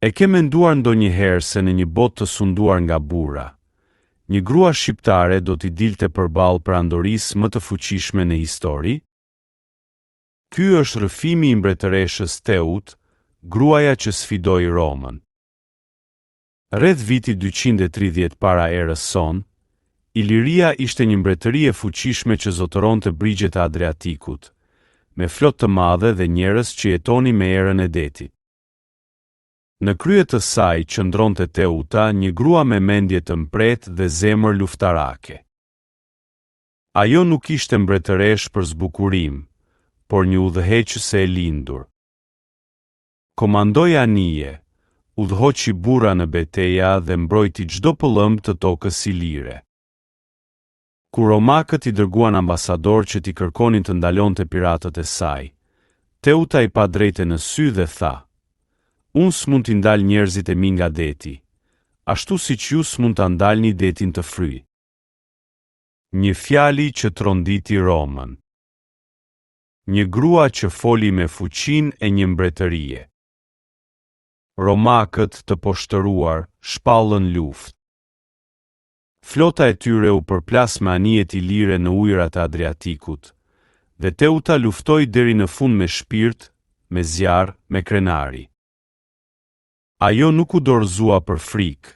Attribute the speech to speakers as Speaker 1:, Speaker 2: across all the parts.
Speaker 1: E ke menduar ndonjëherë se në një botë të sunduar nga burra, një grua shqiptare do t'i dilte përballë perandorisë më të fuqishme në histori? Ky është rrëfimi i mbretëreshës Teut, gruaja që sfidoi Romën. Rreth vitit 230 para erës son, Iliria ishte një mbretëri e fuqishme që zotëronte brigjet e Adriatikut, me flotë të madhe dhe njerëz që jetoni me erën e detit. Në krye të saj qëndronte Teuta, një grua me mendje të mpretë dhe zemër luftarake. Ajo nuk ishte mbretëresh për zbukurim, por një udhëheqëse e lindur. Komandoi anije, udhëhoqi burra në betejë dhe mbrojti çdo pëllëmb të tokës ilire. Kur romakët i dërguan ambasador që t'i kërkonin të ndalonte piratët e saj, Teuta i pa drejtë në sy dhe tha: "Unë s'mund t'i ndal njerëzit e mi nga deti, ashtu siç ju s'mund ta ndalni detin të fryj." Një fjali që tronditi Romën. Një grua që foli me fuqinë e një mbretërie. Romakët të poshtëruar shpallën luftë. Flota e tyre u përplas me anijet ilire në ujërat e Adriatikut, dhe Teuta luftoi deri në fund me shpirt, me zjarr, me krenari. Ajo nuk u dorëzua për frikë,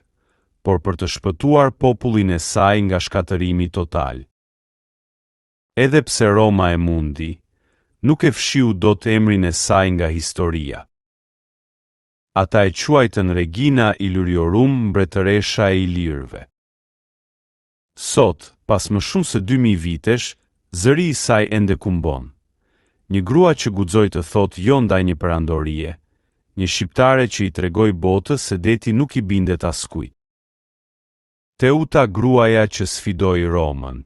Speaker 1: por për të shpëtuar popullin e saj nga shkatërimi total. Edhe pse Roma e mundi, nuk e fshiu dot emrin e saj nga historia. Ata e quajtën Regina Iliriorum, mbretëresha e ilirëve. Sot, pas më shumë se 2000 vitesh, zëri i saj ende kumbon. Një grua që guxoi të thotë jo ndaj një perandorie, një shqiptare që i tregoi botës se deti nuk i bindet askujt. Teuta, gruaja që sfidoi Romën.